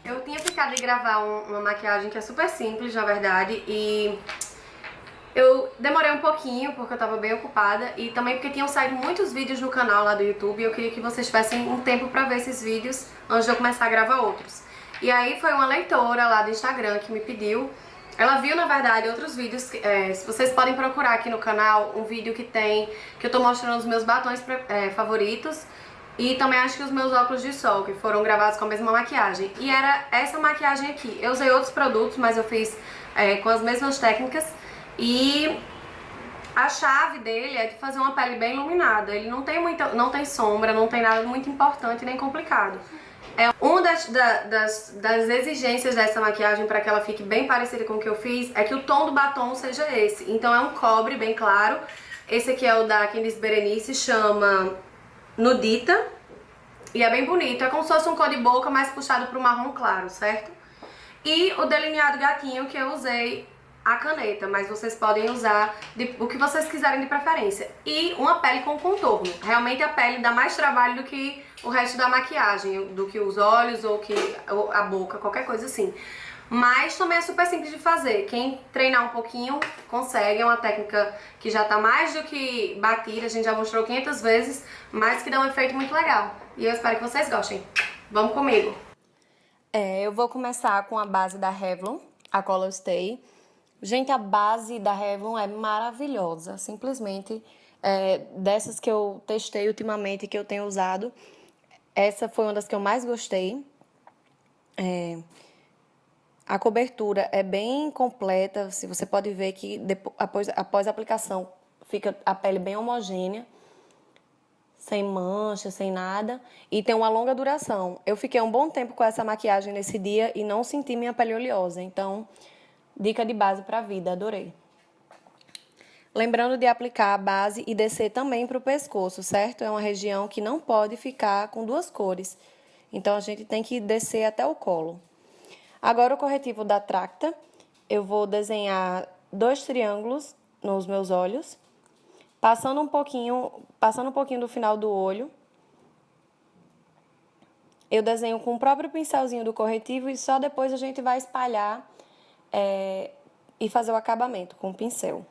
Eu tinha ficado de gravar uma maquiagem que é super simples, na verdade, e eu demorei um pouquinho porque eu tava bem ocupada e também porque tinham saído muitos vídeos no canal lá do YouTube e eu queria que vocês tivessem um tempo pra ver esses vídeos antes de eu começar a gravar outros. E aí foi uma leitora lá do Instagram que me pediu. Ela viu, na verdade, outros vídeos, vocês podem procurar aqui no canal um vídeo que eu tô mostrando os meus batons favoritos e também acho que os meus óculos de sol, que foram gravados com a mesma maquiagem. E era essa maquiagem aqui. Eu usei outros produtos, mas eu fiz com as mesmas técnicas. E a chave dele é de fazer uma pele bem iluminada. Ele não tem sombra, não tem nada muito importante nem complicado. Uma das exigências dessa maquiagem para que ela fique bem parecida com o que eu fiz é que o tom do batom seja esse. Então é um cobre bem claro. Esse aqui é o da Candice Berenice, chama Nudita. E é bem bonito, é como se fosse um cor de boca mais puxado pro marrom claro, certo? E o delineado gatinho que eu usei a caneta, mas vocês podem usar o que vocês quiserem de preferência. E uma pele com contorno. Realmente a pele dá mais trabalho do que o resto da maquiagem, do que os olhos ou a boca, qualquer coisa assim. Mas também é super simples de fazer. Quem treinar um pouquinho consegue. É uma técnica que já tá mais do que batida, a gente já mostrou 500 vezes, mas que dá um efeito muito legal. E eu espero que vocês gostem. Vamos comigo! Eu vou começar com a base da Revlon, a Color Stay. Gente, a base da Revlon é maravilhosa, simplesmente dessas que eu testei ultimamente, que eu tenho usado, essa foi uma das que eu mais gostei. A cobertura é bem completa, você pode ver que após a aplicação fica a pele bem homogênea, sem mancha, sem nada, e tem uma longa duração. Eu fiquei um bom tempo com essa maquiagem nesse dia e não senti minha pele oleosa, então dica de base para a vida, adorei. Lembrando de aplicar a base e descer também para o pescoço, certo? É uma região que não pode ficar com duas cores, então a gente tem que descer até o colo. Agora o corretivo da Tracta, eu vou desenhar 2 triângulos nos meus olhos, passando um pouquinho do final do olho. Eu desenho com o próprio pincelzinho do corretivo e só depois a gente vai espalhar e fazer o acabamento com o pincel.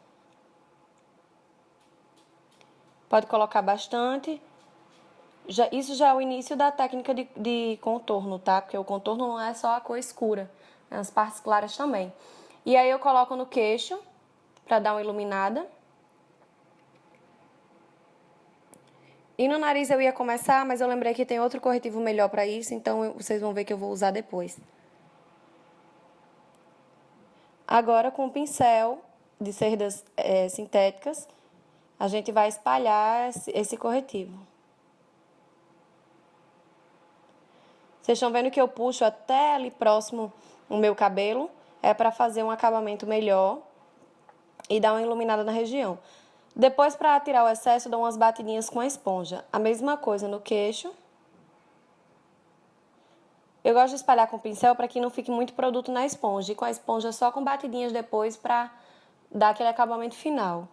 Pode colocar bastante. Isso já é o início da técnica de contorno, tá? Porque o contorno não é só a cor escura, é as partes claras também. E aí eu coloco no queixo, pra dar uma iluminada. E no nariz eu ia começar, mas eu lembrei que tem outro corretivo melhor pra isso, então vocês vão ver que eu vou usar depois. Agora, com o pincel de cerdas sintéticas, a gente vai espalhar esse corretivo. Vocês estão vendo que eu puxo até ali próximo o meu cabelo, é para fazer um acabamento melhor e dar uma iluminada na região. Depois, para tirar o excesso, eu dou umas batidinhas com a esponja. A mesma coisa no queixo. Eu gosto de espalhar com o pincel para que não fique muito produto na esponja. E com a esponja só com batidinhas depois para dar aquele acabamento final.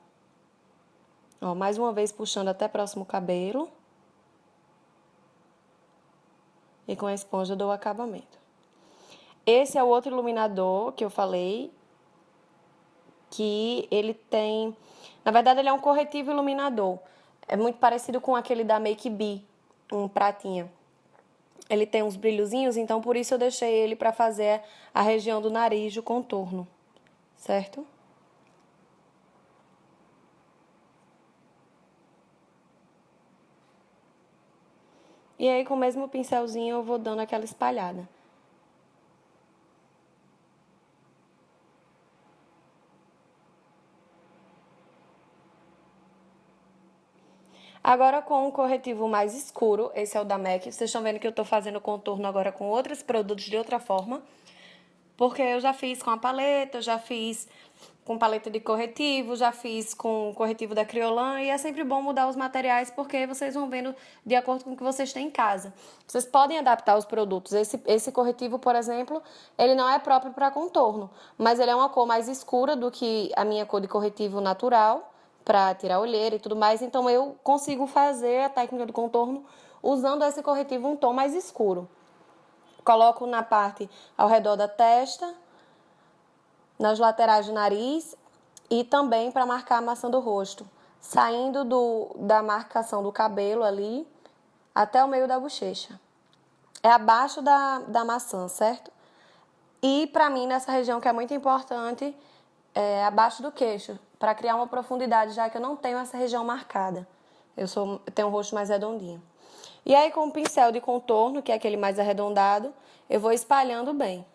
Ó, mais uma vez puxando até próximo o cabelo. E com a esponja eu dou o acabamento. Esse é o outro iluminador que eu falei. Que ele tem... Na verdade, ele é um corretivo iluminador. É muito parecido com aquele da Make Be, um pratinha. Ele tem uns brilhozinhos, então por isso eu deixei ele para fazer a região do nariz, do contorno, certo? E aí, com o mesmo pincelzinho, eu vou dando aquela espalhada. Agora com um corretivo mais escuro, esse é o da MAC. Vocês estão vendo que eu tô fazendo contorno agora com outros produtos de outra forma. Porque eu já fiz com a paleta, já fiz com paleta de corretivo, já fiz com corretivo da Kryolan. E é sempre bom mudar os materiais porque vocês vão vendo de acordo com o que vocês têm em casa. Vocês podem adaptar os produtos. Esse corretivo, por exemplo, ele não é próprio para contorno. Mas ele é uma cor mais escura do que a minha cor de corretivo natural, para tirar olheira e tudo mais. Então eu consigo fazer a técnica do contorno usando esse corretivo um tom mais escuro. Coloco na parte ao redor da testa, nas laterais do nariz e também para marcar a maçã do rosto, saindo da marcação do cabelo ali até o meio da bochecha. É abaixo da maçã, certo? E para mim, nessa região que é muito importante, é abaixo do queixo, para criar uma profundidade, já que eu não tenho essa região marcada. Eu tenho um rosto mais redondinho. E aí, com o pincel de contorno, que é aquele mais arredondado, eu vou espalhando bem.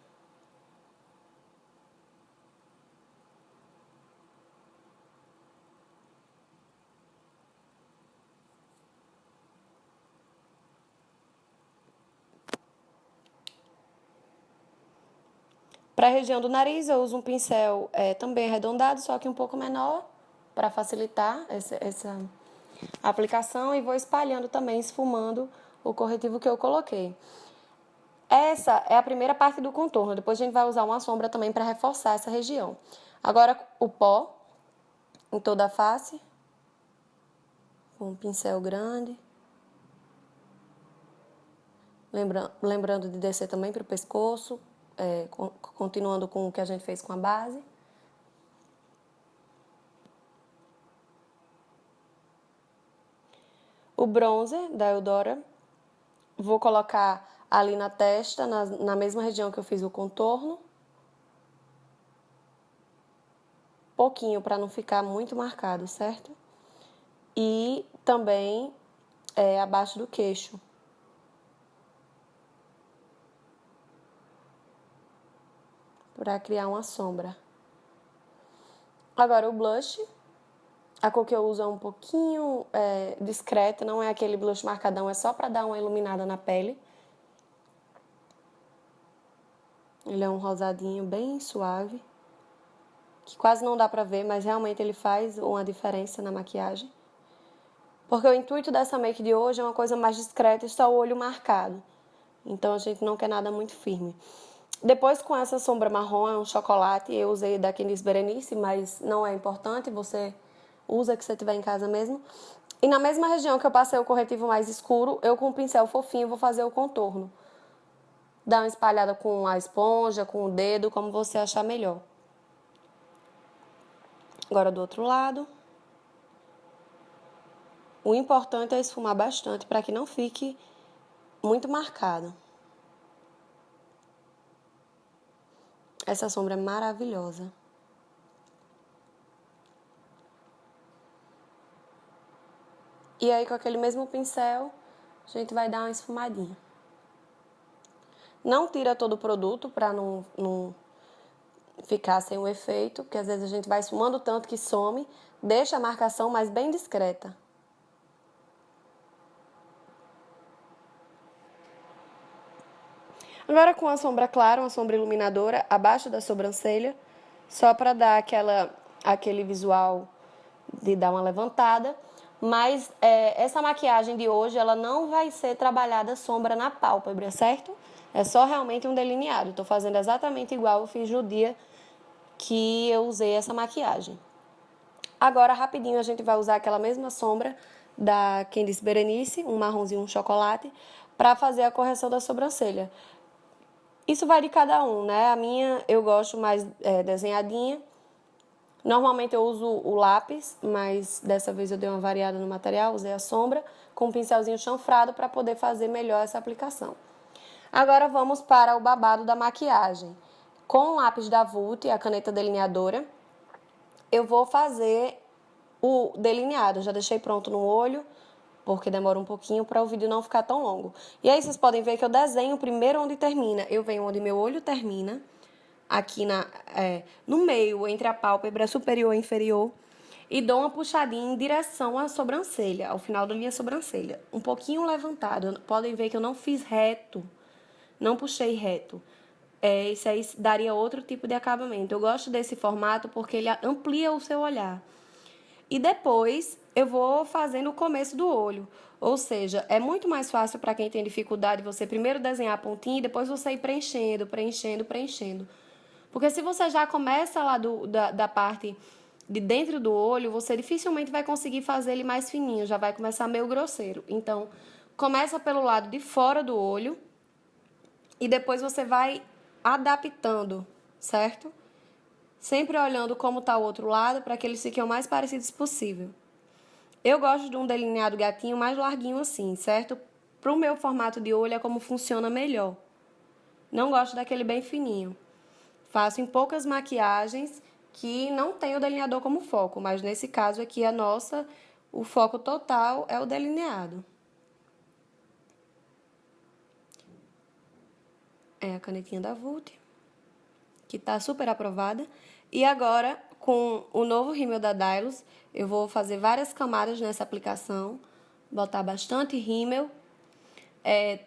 Para a região do nariz, eu uso um pincel também arredondado, só que um pouco menor, para facilitar essa aplicação. E vou espalhando também, esfumando o corretivo que eu coloquei. Essa é a primeira parte do contorno. Depois a gente vai usar uma sombra também para reforçar essa região. Agora, o pó em toda a face, com um pincel grande. Lembrando de descer também para o pescoço, continuando com o que a gente fez com a base. O bronzer da Eudora, vou colocar ali na testa, na mesma região que eu fiz o contorno. Pouquinho para não ficar muito marcado, certo? E também abaixo do queixo. Para criar uma sombra. Agora o blush, a cor que eu uso é um pouquinho discreta, não é aquele blush marcadão, é só para dar uma iluminada na pele. Ele é um rosadinho bem suave, que quase não dá pra ver, mas realmente ele faz uma diferença na maquiagem. Porque o intuito dessa make de hoje é uma coisa mais discreta e só o olho marcado. Então a gente não quer nada muito firme. Depois, com essa sombra marrom, é um chocolate, eu usei da Candice Berenice, mas não é importante, você usa que você tiver em casa mesmo. E na mesma região que eu passei o corretivo mais escuro, eu com o pincel fofinho vou fazer o contorno. Dá uma espalhada com a esponja, com o dedo, como você achar melhor. Agora do outro lado. O importante é esfumar bastante para que não fique muito marcado. Essa sombra é maravilhosa. E aí, com aquele mesmo pincel, a gente vai dar uma esfumadinha. Não tira todo o produto para não ficar sem o efeito, porque às vezes a gente vai esfumando tanto que some. Deixa a marcação, mas bem discreta. Agora com a sombra clara, uma sombra iluminadora, abaixo da sobrancelha, só para dar aquele visual de dar uma levantada. Mas essa maquiagem de hoje, ela não vai ser trabalhada sombra na pálpebra, certo? É só realmente um delineado. Estou fazendo exatamente igual eu fiz no dia que eu usei essa maquiagem. Agora, rapidinho, a gente vai usar aquela mesma sombra da Candice Berenice, um marronzinho, um chocolate, para fazer a correção da sobrancelha. Isso vai de cada um, né? A minha eu gosto mais desenhadinha. Normalmente eu uso o lápis, mas dessa vez eu dei uma variada no material, usei a sombra com um pincelzinho chanfrado para poder fazer melhor essa aplicação. Agora vamos para o babado da maquiagem. Com o lápis da Vult, a caneta delineadora, eu vou fazer o delineado. Eu já deixei pronto no olho, porque demora um pouquinho para o vídeo não ficar tão longo. E aí vocês podem ver que eu desenho primeiro onde termina. Eu venho onde meu olho termina, aqui no meio, entre a pálpebra superior e inferior, e dou uma puxadinha em direção à sobrancelha, ao final da minha sobrancelha. Um pouquinho levantado. Podem ver que eu não fiz reto, não puxei reto. Isso aí daria outro tipo de acabamento. Eu gosto desse formato porque ele amplia o seu olhar. E depois eu vou fazendo o começo do olho. Ou seja, é muito mais fácil para quem tem dificuldade você primeiro desenhar a pontinha e depois você ir preenchendo, preenchendo, preenchendo. Porque se você já começa lá da parte de dentro do olho, você dificilmente vai conseguir fazer ele mais fininho, já vai começar meio grosseiro. Então, começa pelo lado de fora do olho e depois você vai adaptando, certo? Sempre olhando como está o outro lado para que eles fiquem o mais parecidos possível. Eu gosto de um delineado gatinho mais larguinho assim, certo? Para o meu formato de olho é como funciona melhor. Não gosto daquele bem fininho. Faço em poucas maquiagens que não tem o delineador como foco, mas nesse caso aqui o foco total é o delineado. É a canetinha da Vult, que tá super aprovada. E agora, com o novo rímel da Dylos, eu vou fazer várias camadas nessa aplicação, botar bastante rímel.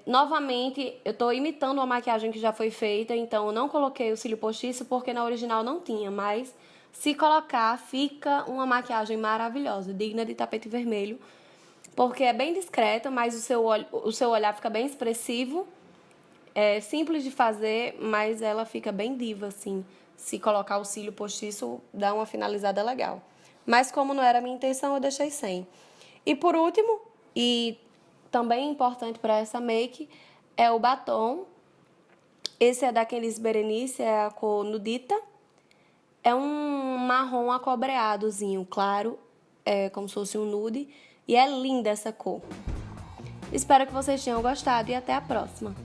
Novamente, eu tô imitando uma maquiagem que já foi feita, então eu não coloquei o cílio postiço porque na original não tinha, mas se colocar, fica uma maquiagem maravilhosa, digna de tapete vermelho, porque é bem discreta, mas o seu olhar fica bem expressivo. É simples de fazer, mas ela fica bem diva, assim. Se colocar o cílio postiço, dá uma finalizada legal. Mas como não era a minha intenção, eu deixei sem. E por último, e também importante para essa make, é o batom. Esse é daqueles Berenice, é a cor Nudita. É um marrom acobreadozinho, claro, é como se fosse um nude. E é linda essa cor. Espero que vocês tenham gostado e até a próxima.